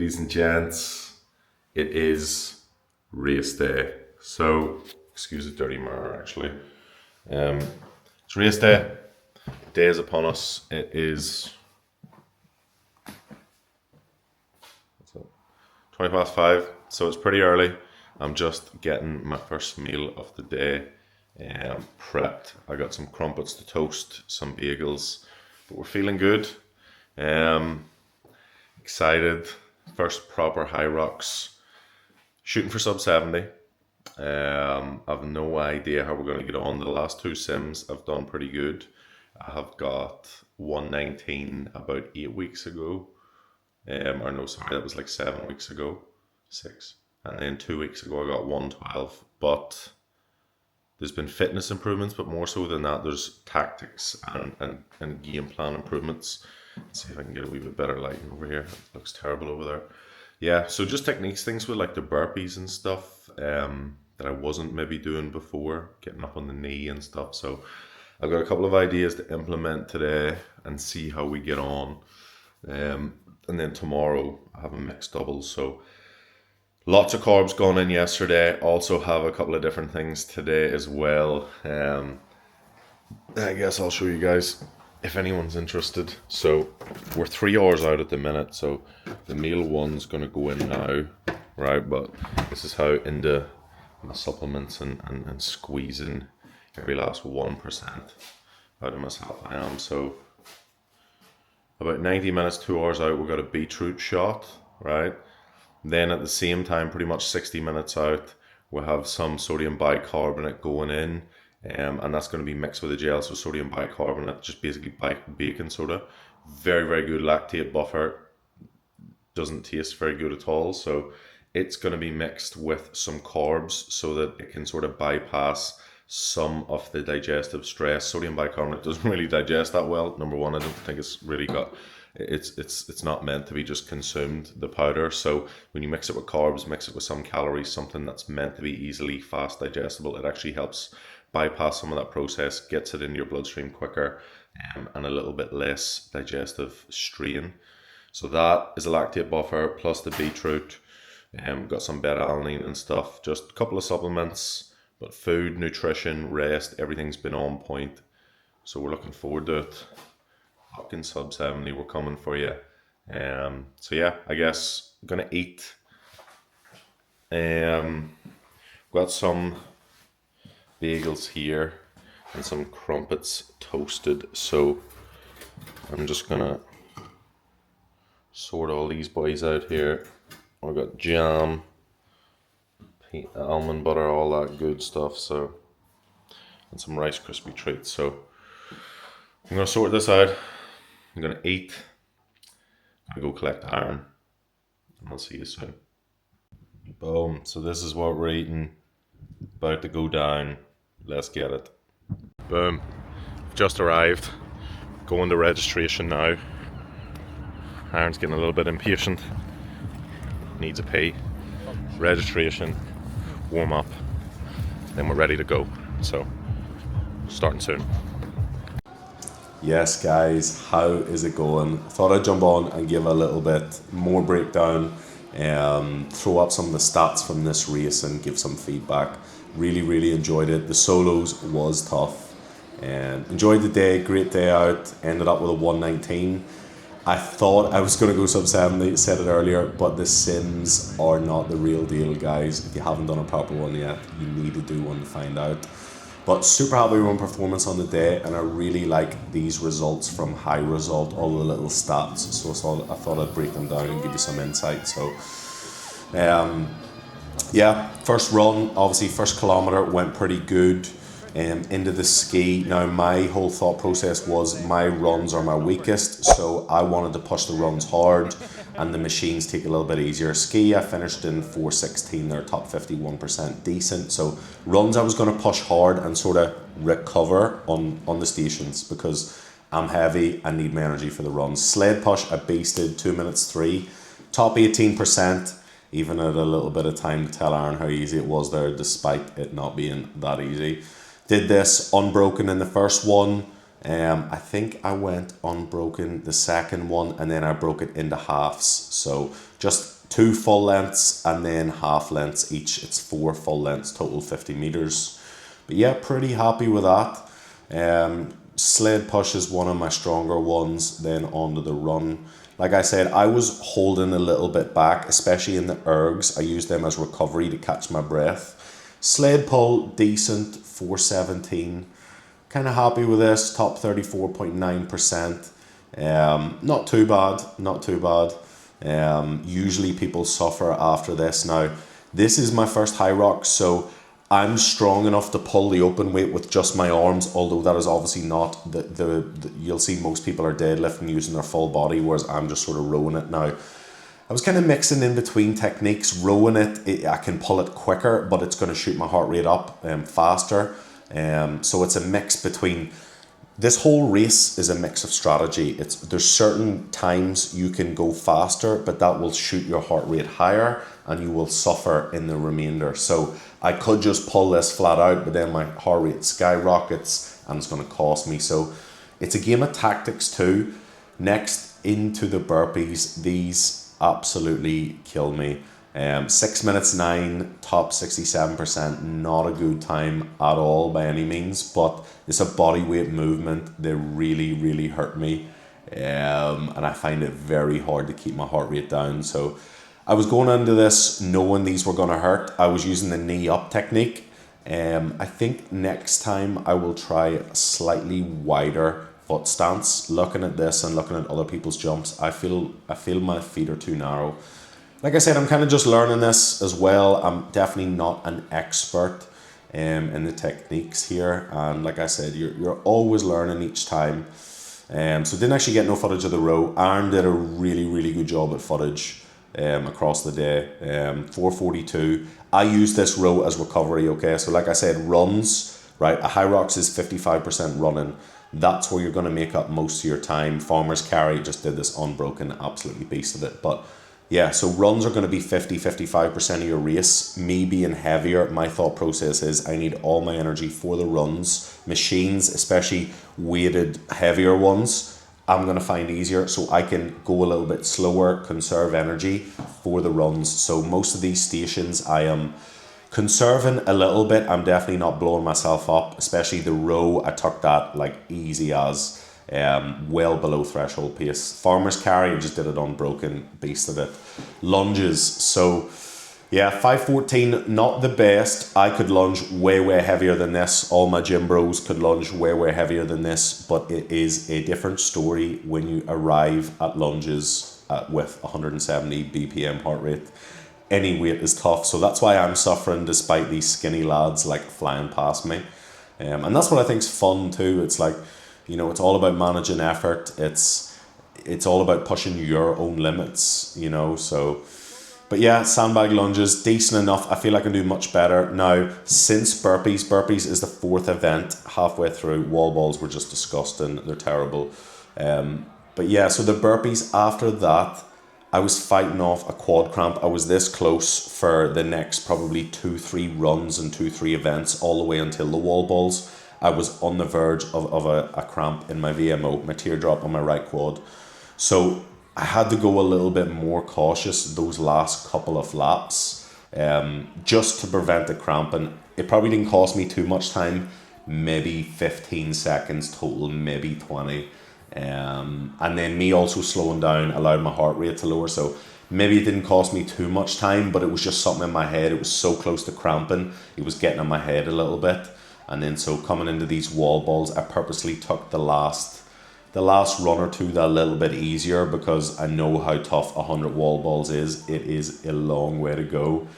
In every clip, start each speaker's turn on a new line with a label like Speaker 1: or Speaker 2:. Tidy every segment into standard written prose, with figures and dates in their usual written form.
Speaker 1: Ladies and gents, it is race day. So, excuse the dirty mirror actually. It's race day. Day is upon us. It is 20 past 5, so it's pretty early. I'm just getting my first meal of the day prepped. I got some crumpets to toast, some bagels, but we're feeling good. Excited. First proper Hyrox. Shooting for sub 70. I've no idea how we're going to get on. The last two sims I've done pretty good. I have got 119 about 8 weeks ago. Or no, sorry, that was like 7 weeks ago. 6. And then 2 weeks ago I got 112. But there's been fitness improvements, but more so than that, there's tactics and game plan improvements. Let's see if I can get a wee bit better lighting over here. It looks terrible over there. Yeah, so just techniques, things with like the burpees and stuff that I wasn't maybe doing before, getting up on the knee and stuff. So I've got a couple of ideas to implement today and see how we get on. And then tomorrow I have a mixed doubles. So lots of carbs gone in yesterday. Also have a couple of different things today as well. I guess I'll show you guys if anyone's interested. So we're 3 hours out at the minute, so the meal one's gonna go in now, right? But this is how into my supplements and squeezing every last 1% out of myself I am. So about 90 minutes, 2 hours out, we've got a beetroot shot, right? Then at the same time, pretty much 60 minutes out, we'll have some sodium bicarbonate going in. And that's going to be mixed with a gel, so sodium bicarbonate, just basically baking soda. Very, very good lactate buffer. Doesn't taste very good at all. So it's going to be mixed with some carbs so that it can sort of bypass some of the digestive stress. Sodium bicarbonate doesn't really digest that well. Number one, I don't think it's really got... It's not meant to be just consumed, the powder. So when you mix it with carbs, mix it with some calories, something that's meant to be easily fast digestible, it actually helps bypass some of that process, gets it in your bloodstream quicker, and a little bit less digestive strain. So that is a lactate buffer plus the beetroot. Got some beta alanine and stuff. Just a couple of supplements, but food, nutrition, rest, everything's been on point. So we're looking forward to it. Fucking sub 70, we're coming for you. So yeah, I guess I'm gonna eat. Got some bagels here and some crumpets toasted, so I'm just gonna sort all these boys out here. I've got jam, almond butter, all that good stuff, so, and some Rice Krispie treats. So I'm gonna sort this out. I'm gonna eat. I'm gonna go collect iron, and I'll see you soon. Boom. So this is what we're eating. About to go down. Let's get it. Boom. Just arrived. Going to registration now. Aaron's getting a little bit impatient. Needs a pee. Registration. Warm up. Then we're ready to go. So, starting soon. Yes, guys, how is it going? Thought I'd jump on and give a little bit more breakdown, throw up some of the stats from this race and give some feedback. Really enjoyed it. The solos was tough. Enjoyed the day, great day out. Ended up with a 119. I thought I was going to go sub 70, said it earlier, but the sims are not the real deal, guys. If you haven't done a proper one yet, you need to do one to find out. But super happy with my performance on the day, and I really like these results from High Result, all the little stats. So I thought I'd break them down and give you some insight. So, yeah, first run, obviously first kilometer went pretty good. Into the ski. Now my whole thought process was my runs are my weakest, so I wanted to push the runs hard and the machines take a little bit easier. Ski I finished in 4:16, they're top 51%, decent. So runs I was going to push hard and sort of recover on the stations because I'm heavy, I need my energy for the runs. Sled push I beasted 2 minutes 3, top 18%. Even at a little bit of time to tell Aaron how easy it was there despite it not being that easy. Did this unbroken in the first one,
Speaker 2: I think I went unbroken the second one, and then I broke it into halves. So just 2 full lengths and then half lengths each. It's 4 full lengths, total 50 meters. But yeah, pretty happy with that. Sled push is one of my stronger ones, then onto the run. Like I said, I was holding a little bit back, especially in the ergs. I used them as recovery to catch my breath. Sled pull, decent, 417. Kind of happy with this, top 34.9%. Not too bad, not too bad. Usually people suffer after this. Now, this is my first Hyrox, so I'm strong enough to pull the open weight with just my arms, although that is obviously not the you'll see most people are deadlifting using their full body, whereas I'm just sort of rowing it now. I was kind of mixing in between techniques. Rowing I can pull it quicker, but it's going to shoot my heart rate up faster. So it's a mix between, this whole race is a mix of strategy. There's certain times you can go faster, but that will shoot your heart rate higher and you will suffer in the remainder. So I could just pull this flat out, but then my heart rate skyrockets and it's going to cost me. So it's a game of tactics too. Next, into the burpees. These absolutely kill me. 6 minutes 9, top 67%, not a good time at all by any means, but it's a body weight movement. They really, really hurt me. And I find it very hard to keep my heart rate down. So I was going into this knowing these were going to hurt. I was using the knee up technique. I think next time I will try a slightly wider foot stance. Looking at this and looking at other people's jumps, I feel my feet are too narrow. Like I said, I'm kind of just learning this as well. I'm definitely not an expert in the techniques here, and like I said, you're always learning each time. So didn't actually get no footage of the row. Aaron did a really, really good job at footage across the day. 442. I use this row as recovery. Okay, so like I said, runs, right? A Hyrox is 55% running. That's where you're going to make up most of your time. Farmer's carry, just did this unbroken, absolutely beasted it. But yeah, so runs are going to be 55% of your race. Me being heavier, my thought process is I need all my energy for the runs. Machines, especially weighted heavier ones, I'm going to find easier, so I can go a little bit slower, conserve energy for the runs. So most of these stations I am conserving a little bit. I'm definitely not blowing myself up, especially the row. I took that like easy as well below threshold pace. Farmer's carry, I just did it unbroken, beasted it. Lunges, so yeah, 514, not the best. I could lunge way, way heavier than this. All my gym bros could lunge way, way heavier than this, but it is a different story when you arrive at lunges with 170 BPM heart rate. Any weight is tough, so that's why I'm suffering despite these skinny lads like flying past me. And that's what I think's fun too. It's like, you know, it's all about managing effort. It's all about pushing your own limits, you know. So, but yeah, sandbag lunges, decent enough. I feel I can do much better. Now, since burpees is the 4th event, halfway through, wall balls were just disgusting. They're terrible. But yeah, so the burpees after that, I was fighting off a quad cramp. I was this close for the next probably 2-3 runs and 2-3 events, all the way until the wall balls. I was on the verge of a cramp in my VMO, my teardrop on my right quad. So I had to go a little bit more cautious those last couple of laps, just to prevent the cramp. And it probably didn't cost me too much time, maybe 15 seconds total, maybe 20. And then me also slowing down allowed my heart rate to lower, so maybe it didn't cost me too much time, but it was just something in my head. It was so close to cramping, it was getting in my head a little bit. And then so coming into these wall balls, I purposely took the last run or two that a little bit easier, because I know how tough 100 wall balls is. It is a long way to go,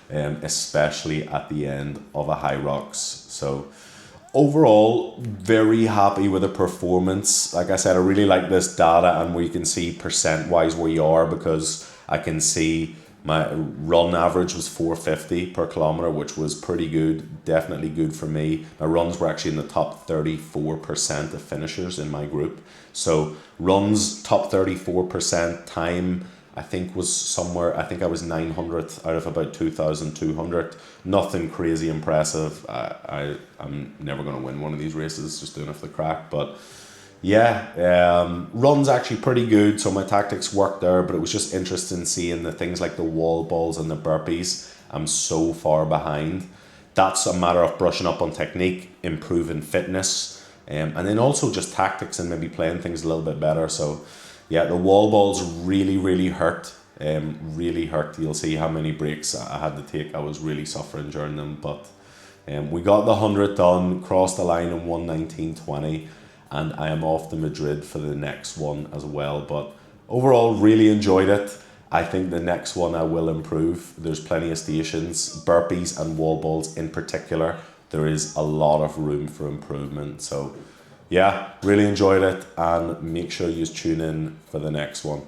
Speaker 2: especially at the end of a Hyrox. So overall, very happy with the performance. Like I said, I really like this data, and we can see percent wise where you are, because I can see my run average was 450 per kilometer, which was pretty good, definitely good for me. My runs were actually in the top 34% of finishers in my group. So runs top 34%, time I think was somewhere, I think I was 900th out of about 2,200. Nothing crazy impressive. I'm never going to win one of these races, just doing it for the crack, but Yeah, run's actually pretty good, so my tactics worked there, but it was just interesting seeing the things like the wall balls and the burpees. I'm so far behind. That's a matter of brushing up on technique, improving fitness, and then also just tactics and maybe playing things a little bit better. So, yeah, the wall balls really, really hurt. Really hurt. You'll see how many breaks I had to take. I was really suffering during them, but we got the 100 done, crossed the line in 1:19:20, and I am off to Madrid for the next one as well. But overall, really enjoyed it. I think the next one I will improve. There's plenty of stations, burpees and wall balls in particular. There is a lot of room for improvement. So yeah, really enjoyed it, and make sure you tune in for the next one.